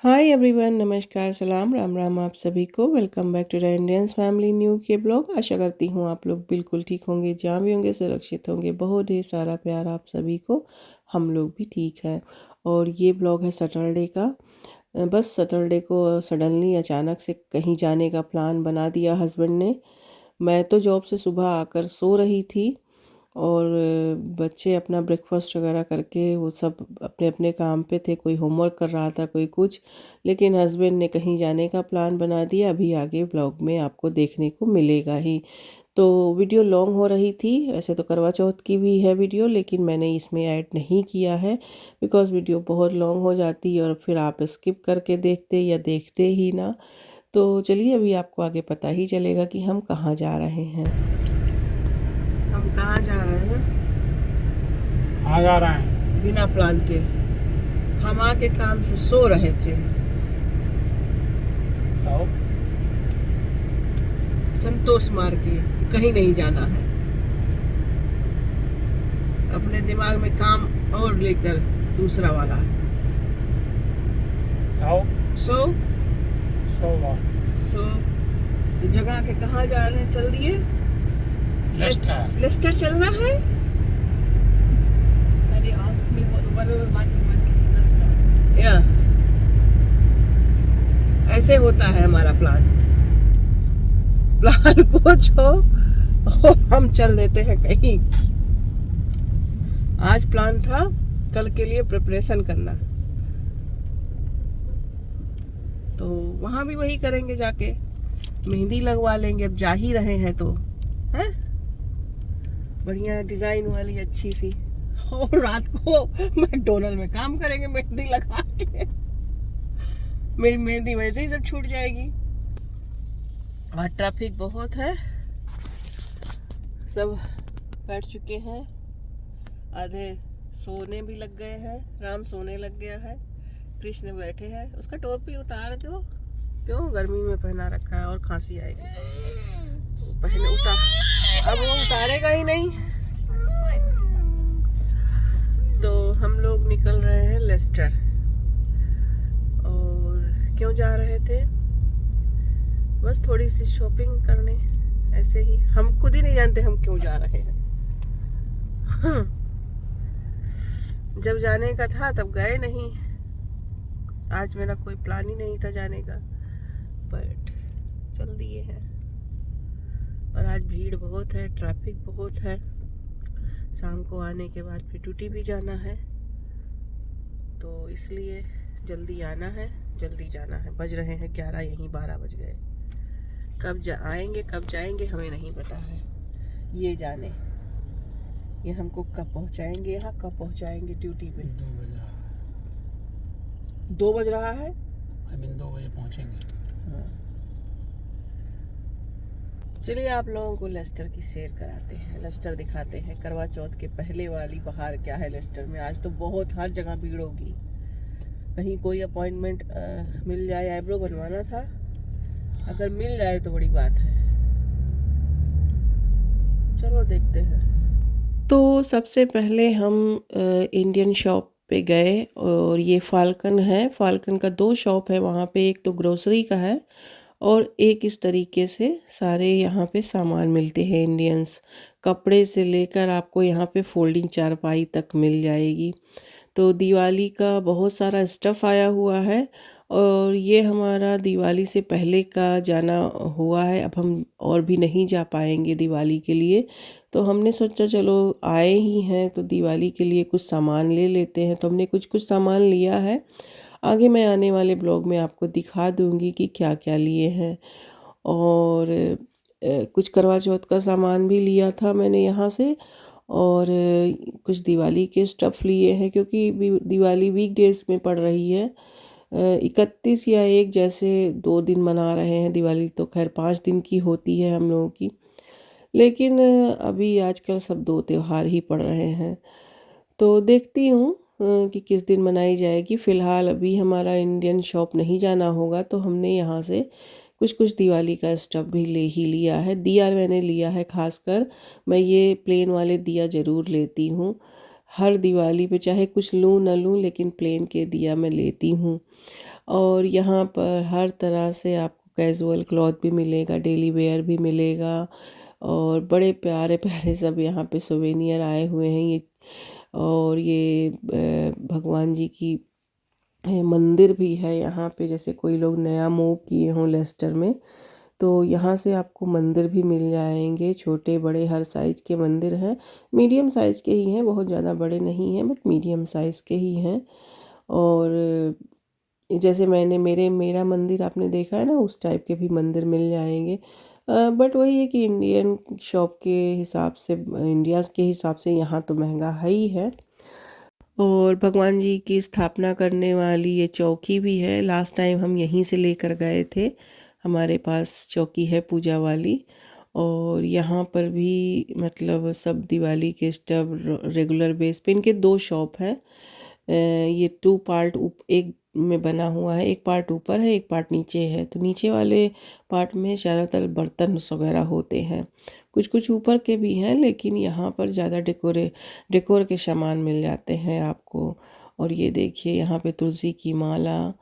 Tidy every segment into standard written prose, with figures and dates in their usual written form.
Hi everyone, नमस्कार, सलाम, राम राम आप सभी को। Welcome back to the Indians family new के ब्लॉग। आशा करती हूँ आप लोग बिल्कुल ठीक होंगे, जहाँ भी होंगे सुरक्षित होंगे। बहुत ढेर सारा प्यार आप सभी को। हम लोग भी ठीक है। और ये ब्लॉग है सैटरडे का। बस सैटरडे को सडनली अचानक से कहीं जाने का प्लान बना दिया हस्बैंड ने। मैं तो जॉब से सुबह आकर सो रही थी और बच्चे अपना ब्रेकफास्ट वगैरह करके वो सब अपने अपने काम पे थे। कोई होमवर्क कर रहा था, कोई कुछ। लेकिन हस्बैंड ने कहीं जाने का प्लान बना दिया। अभी आगे ब्लॉग में आपको देखने को मिलेगा ही। तो वीडियो लॉन्ग हो रही थी। ऐसे तो करवा चौथ की भी है वीडियो, लेकिन मैंने इसमें ऐड नहीं किया है बिकॉज़ वीडियो बहुत लॉन्ग हो जाती और फिर आप स्किप करके देखते या देखते ही ना। तो चलिए, अभी आपको आगे पता ही चलेगा कि हम कहाँ जा रहे हैं। हम कहाँ जा रहे हैं कहाँ जा रहे हैं? बिना प्लान के। हम आके काम से सो रहे थे। सो संतोष मार के कहीं नहीं जाना है। अपने दिमाग में काम और लेकर दूसरा वाला। सो सो सो बस सो तो जगह के कहाँ जा रहे हैं, चल दिए। लेस्टर। लेस्टर चलना है। Daddy asked me what the weather was like in my city last night. या ऐसे होता है हमारा प्लान। प्लान कुछ हो और हम चल देते हैं कहीं। आज प्लान था कल के लिए प्रिपरेशन करना, तो वहां भी वही करेंगे, जाके मेहंदी लगवा लेंगे। अब जा ही रहे हैं तो है बढ़िया डिजाइन वाली अच्छी सी। और रात को मैकडोनल्ड में काम करेंगे मेहंदी लगा के। मेरी मेहंदी वैसे ही सब छूट जाएगी। और ट्रैफिक बहुत है। सब बैठ चुके हैं, आधे सोने भी लग गए हैं। राम सोने लग गया है, कृष्ण बैठे हैं। उसका टोपी उतार दो, क्यों गर्मी में पहना रखा है और खांसी आएगी। तो पहले उतार, अब वो उतारेगा ही नहीं। तो हम लोग निकल रहे हैं लेस्टर। और क्यों जा रहे थे, बस थोड़ी सी शॉपिंग करने, ऐसे ही। हम खुद ही नहीं जानते हम क्यों जा रहे हैं। जब जाने का था तब गए नहीं। आज मेरा कोई प्लान ही नहीं था जाने का, बट चल दिए हैं। और आज भीड़ बहुत है, ट्रैफिक बहुत है। शाम को आने के बाद फिर ड्यूटी भी जाना है, तो इसलिए जल्दी आना है, जल्दी जाना है। बज रहे हैं 11, यहीं 12 बज गए। कब आएंगे कब जाएंगे हमें नहीं पता है। ये जाने ये हमको कब पहुंचाएंगे, यहाँ कब पहुंचाएंगे ड्यूटी पे। 2 बज रहा है। 2 बज रहा है। 2 बजे पहुंचेंगे। हाँ। चलिए आप लोगों को लेस्टर की सैर कराते हैं, लेस्टर दिखाते हैं। करवा चौथ के पहले वाली बाहर क्या है लेस्टर में। आज तो बहुत हर जगह भीड़ होगी। कहीं कोई अपॉइंटमेंट मिल जाए, आईब्रो बनवाना था, अगर मिल जाए तो बड़ी बात है। चलो देखते हैं। तो सबसे पहले हम इंडियन शॉप पे गए और ये फाल्कन है। फाल्कन का 2 शॉप है वहाँ पे। एक तो ग्रोसरी का है और एक इस तरीके से सारे यहाँ पे सामान मिलते हैं इंडियंस। कपड़े से लेकर आपको यहाँ पे फोल्डिंग चारपाई तक मिल जाएगी। तो दिवाली का बहुत सारा स्टफ़ आया हुआ है और ये हमारा दिवाली से पहले का जाना हुआ है। अब हम और भी नहीं जा पाएंगे दिवाली के लिए, तो हमने सोचा चलो आए ही हैं तो दिवाली के लिए कुछ सामान ले लेते हैं। तो हमने कुछ कुछ सामान लिया है। आगे मैं आने वाले ब्लॉग में आपको दिखा दूंगी कि क्या क्या लिए हैं। और कुछ करवा चौथ का सामान भी लिया था मैंने यहाँ से। और कुछ दिवाली के स्टफ़ लिए हैं, क्योंकि दिवाली वीकडेज़ में पड़ रही है। 31 या 1 जैसे 2 दिन मना रहे हैं। दिवाली तो खैर 5 दिन की होती है हम लोगों की, लेकिन अभी आजकल सब 2 त्योहार ही पड़ रहे हैं। तो देखती हूँ कि किस दिन मनाई जाएगी। फ़िलहाल अभी हमारा इंडियन शॉप नहीं जाना होगा, तो हमने यहाँ से कुछ कुछ दिवाली का स्टफ़ भी ले ही लिया है। दिया मैंने लिया है, खासकर मैं ये प्लेन वाले दिया ज़रूर लेती हूँ। हर दिवाली पे चाहे कुछ लूँ न लूँ, लेकिन प्लेन के दिया मैं लेती हूँ। और यहाँ पर हर तरह से आपको कैजुअल क्लॉथ भी मिलेगा, डेली वेयर भी मिलेगा, और बड़े प्यारे प्यारे सब यहाँ पे सोवेनियर आए हुए हैं। ये और ये भगवान जी की मंदिर भी है यहाँ पे, जैसे कोई लोग नया मूव किए हों लेस्टर में तो यहाँ से आपको मंदिर भी मिल जाएंगे। छोटे बड़े हर साइज़ के मंदिर हैं, मीडियम साइज़ के ही हैं, बहुत ज़्यादा बड़े नहीं हैं बट मीडियम साइज़ के ही हैं। और जैसे मेरा मंदिर आपने देखा है ना, उस टाइप के भी मंदिर मिल जाएंगे। बट वही है कि इंडियन शॉप के हिसाब से, इंडिया के हिसाब से यहाँ तो महंगा है ही है। और भगवान जी की स्थापना करने वाली ये चौकी भी है, लास्ट टाइम हम यहीं से लेकर गए थे, हमारे पास चौकी है पूजा वाली। और यहाँ पर भी मतलब सब दिवाली के स्टव रेगुलर बेस पे, इनके दो शॉप हैं। ये टू पार्ट एक में बना हुआ है, एक पार्ट ऊपर है एक पार्ट नीचे है। तो नीचे वाले पार्ट में ज़्यादातर बर्तन वगैरह होते हैं, कुछ कुछ ऊपर के भी हैं, लेकिन यहाँ पर ज़्यादा डेकोर के सामान मिल जाते हैं आपको। और ये देखिए यहाँ पे तुलसी की माला,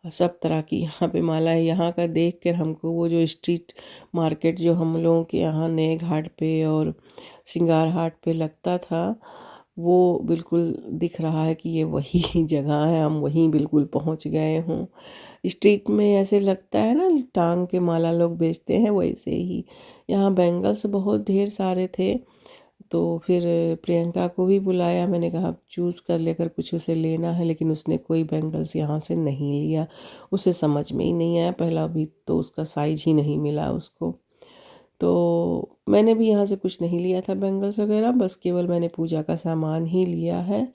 सब तरह की यहाँ पे माला है। यहाँ का देख कर हमको वो जो स्ट्रीट मार्केट जो हम लोगों के यहाँ नए घाट पे और सिंगार हाट पे लगता था, वो बिल्कुल दिख रहा है कि ये वही जगह है, हम वहीं बिल्कुल पहुँच गए हों। स्ट्रीट में ऐसे लगता है ना, टांग के माला लोग बेचते हैं, वैसे ही यहाँ बैंगल्स बहुत ढेर सारे थे। तो फिर प्रियंका को भी बुलाया, मैंने कहा चूज़ कर लेकर कुछ उसे लेना है, लेकिन उसने कोई बैंगल्स यहाँ से नहीं लिया, उसे समझ में ही नहीं आया, पहला भी तो उसका साइज ही नहीं मिला उसको। तो मैंने भी यहाँ से कुछ नहीं लिया था बैंगल्स वगैरह, बस केवल मैंने पूजा का सामान ही लिया है।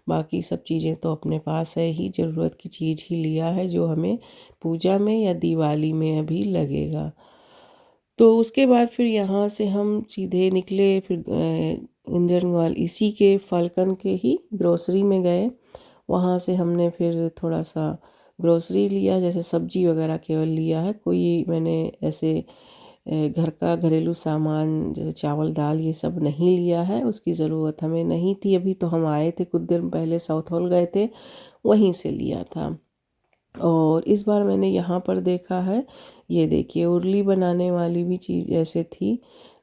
बाकी सब चीज़ें तो अपने पास है ही, ज़रूरत की चीज़ ही लिया है जो हमें पूजा में या दिवाली में अभी लगेगा। तो उसके बाद फिर यहाँ से हम सीधे निकले, फिर इंडियन वाल इसी के फाल्कन के ही ग्रोसरी में गए। वहाँ से हमने फिर थोड़ा सा ग्रोसरी लिया, जैसे सब्जी वगैरह केवल लिया है, कोई मैंने ऐसे घर का घरेलू सामान जैसे चावल दाल ये सब नहीं लिया है, उसकी ज़रूरत हमें नहीं थी। अभी तो हम आए थे, कुछ देर पहले साउथ हॉल गए थे, वहीं से लिया था। और इस बार मैंने यहाँ पर देखा है, ये देखिए उर्ली बनाने वाली भी चीज़ ऐसे थी,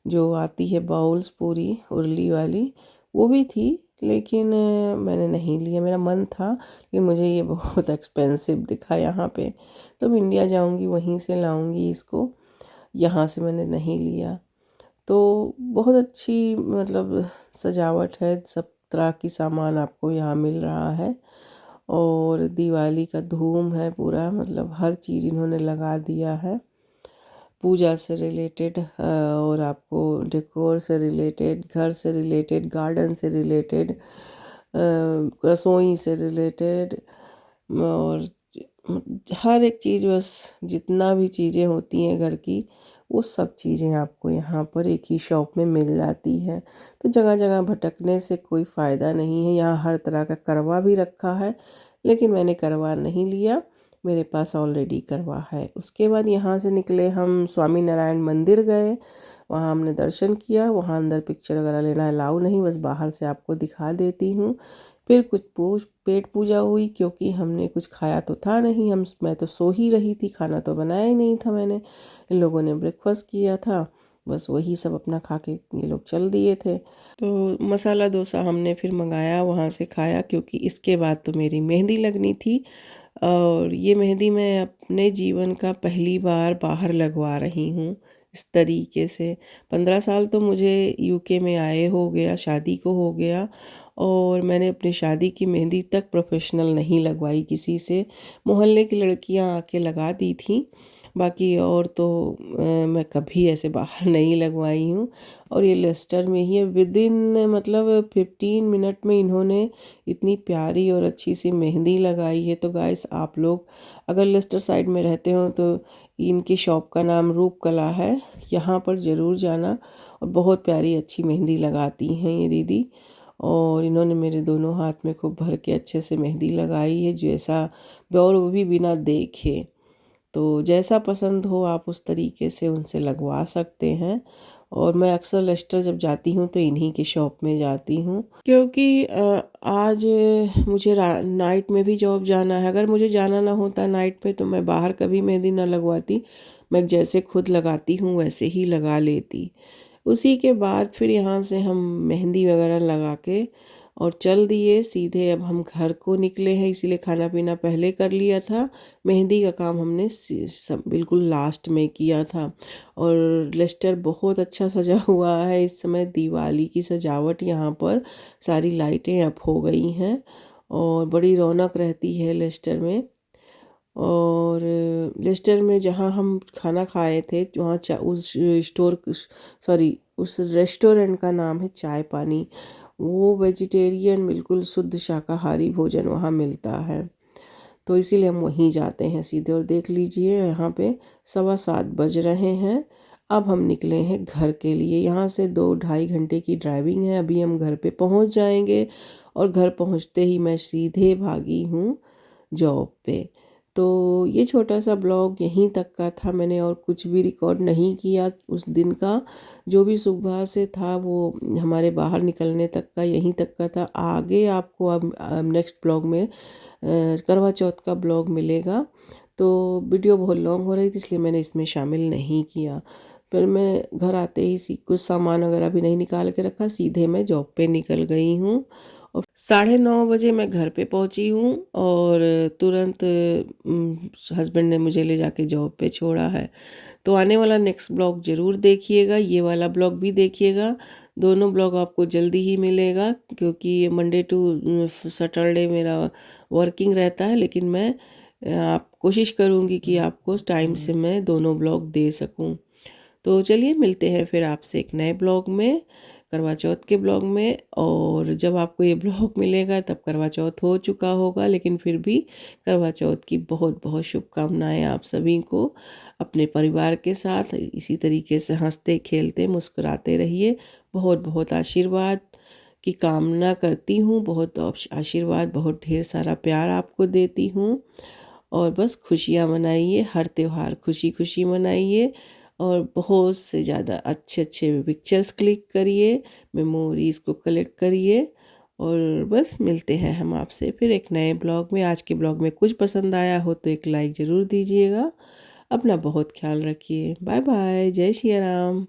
जो आती है बाउल्स पूरी उर्ली वाली, वो भी थी, लेकिन मैंने नहीं लिया, मेरा मन था, लेकिन मुझे ये बहुत एक्सपेंसिव दिखा यहाँ पे। तो मैं इंडिया जाऊँगी वहीं से लाऊँगी इसको, यहाँ से मैंने नहीं लिया। तो बहुत अच्छी मतलब सजावट है, सब तरह की सामान आपको यहाँ मिल रहा है। और दिवाली का धूम है पूरा, मतलब हर चीज़ इन्होंने लगा दिया है, पूजा से रिलेटेड और आपको डेकोर से रिलेटेड, घर से रिलेटेड, गार्डन से रिलेटेड, रसोई से रिलेटेड, और हर एक चीज़, बस जितना भी चीज़ें होती हैं घर की, वो सब चीज़ें आपको यहाँ पर एक ही शॉप में मिल जाती हैं। तो जगह जगह भटकने से कोई फ़ायदा नहीं है। यहाँ हर तरह का करवा भी रखा है, लेकिन मैंने करवा नहीं लिया, मेरे पास ऑलरेडी करवा है। उसके बाद यहाँ से निकले हम स्वामी नारायण मंदिर गए, वहाँ हमने दर्शन किया। वहाँ अंदर पिक्चर वगैरह लेना अलाउ नहीं, बस बाहर से आपको दिखा देती हूँ। फिर कुछ पेट पूजा हुई, क्योंकि हमने कुछ खाया तो था नहीं, मैं तो सो ही रही थी, खाना तो बनाया ही नहीं था मैंने। इन लोगों ने ब्रेकफास्ट किया था, बस वही सब अपना खा के ये लोग चल दिए थे। तो मसाला डोसा हमने फिर मंगाया, वहाँ से खाया, क्योंकि इसके बाद तो मेरी मेहंदी लगनी थी। और ये मेहंदी मैं अपने जीवन का पहली बार बाहर लगवा रही हूँ इस तरीके से। 15 साल तो मुझे यूके में आए हो गया, शादी को हो गया, और मैंने अपनी शादी की मेहंदी तक प्रोफेशनल नहीं लगवाई किसी से, मोहल्ले की लड़कियां आके लगा दी थी, बाकी और तो मैं कभी ऐसे बाहर नहीं लगवाई हूँ। और ये लेस्टर में ही है, विदिन मतलब 15 मिनट में इन्होंने इतनी प्यारी और अच्छी सी मेहंदी लगाई है। तो गाइस, आप लोग अगर लेस्टर साइड में रहते हो तो इनकी शॉप का नाम रूप कला है, यहाँ पर ज़रूर जाना। और बहुत प्यारी अच्छी मेहंदी लगाती हैं ये दीदी, और इन्होंने मेरे दोनों हाथ में खूब भर के अच्छे से मेहंदी लगाई है, जैसा और वो भी बिना देखे। तो जैसा पसंद हो आप उस तरीके से उनसे लगवा सकते हैं। और मैं अक्सर लेस्टर जब जाती हूँ तो इन्हीं के शॉप में जाती हूँ, क्योंकि आज मुझे नाइट में भी जॉब जाना है। अगर मुझे जाना ना होता नाइट में तो मैं बाहर कभी मेहंदी ना लगवाती, मैं जैसे खुद लगाती हूँ वैसे ही लगा लेती। उसी के बाद फिर यहाँ से हम मेहंदी वगैरह लगा के और चल दिए सीधे। अब हम घर को निकले हैं, इसीलिए खाना पीना पहले कर लिया था। मेहंदी का काम हमने सब बिल्कुल लास्ट में किया था। और लेस्टर बहुत अच्छा सजा हुआ है इस समय, दिवाली की सजावट यहाँ पर, सारी लाइटें अप हो गई हैं और बड़ी रौनक रहती है लेस्टर में। और लेस्टर में जहाँ हम खाना खाए थे वहाँ उस स्टोर सॉरी उस रेस्टोरेंट का नाम है चाय पानी। वो वेजिटेरियन बिल्कुल शुद्ध शाकाहारी भोजन वहाँ मिलता है, तो इसीलिए हम वहीं जाते हैं सीधे। और देख लीजिए यहाँ पे 7:15 बज रहे हैं। अब हम निकले हैं घर के लिए। यहाँ से 2-2.5 घंटे की ड्राइविंग है। अभी हम घर पे पहुँच जाएंगे और घर पहुँचते ही मैं सीधे भागी हूँ जॉब पे। तो ये छोटा सा ब्लॉग यहीं तक का था, मैंने और कुछ भी रिकॉर्ड नहीं किया उस दिन का। जो भी सुबह से था वो हमारे बाहर निकलने तक का यहीं तक का था। आगे आपको अब नेक्स्ट ब्लॉग में करवा चौथ का ब्लॉग मिलेगा। तो वीडियो बहुत लॉन्ग हो रही थी इसलिए मैंने इसमें शामिल नहीं किया। फिर मैं घर आते ही कुछ सामान वगैरह भी नहीं निकाल के रखा, सीधे मैं जॉब पे निकल गई हूँ। और 9:30 बजे मैं घर पे पहुँची हूँ और तुरंत हस्बैंड ने मुझे ले जाके जॉब पे छोड़ा है। तो आने वाला नेक्स्ट ब्लॉग ज़रूर देखिएगा, ये वाला ब्लॉग भी देखिएगा। दोनों ब्लॉग आपको जल्दी ही मिलेगा, क्योंकि मंडे टू सैटरडे मेरा वर्किंग रहता है, लेकिन मैं आप कोशिश करूँगी कि आपको टाइम से मैं दोनों ब्लॉग दे सकूँ। तो चलिए मिलते हैं फिर आपसे एक नए ब्लॉग में, करवा चौथ के ब्लॉग में। और जब आपको ये ब्लॉग मिलेगा तब करवा चौथ हो चुका होगा, लेकिन फिर भी करवा चौथ की बहुत बहुत शुभकामनाएं आप सभी को। अपने परिवार के साथ इसी तरीके से हंसते खेलते मुस्कुराते रहिए। बहुत बहुत आशीर्वाद की कामना करती हूँ, बहुत आशीर्वाद, बहुत ढेर सारा प्यार आपको देती हूँ। और बस खुशियाँ मनाइए, हर त्यौहार खुशी खुशी मनाइए और बहुत से ज़्यादा अच्छे अच्छे पिक्चर्स क्लिक करिए, मेमोरीज़ को कलेक्ट करिए। और बस मिलते हैं हम आपसे फिर एक नए ब्लॉग में। आज के ब्लॉग में कुछ पसंद आया हो तो एक लाइक ज़रूर दीजिएगा। अपना बहुत ख्याल रखिए। बाय बाय, जय श्री राम।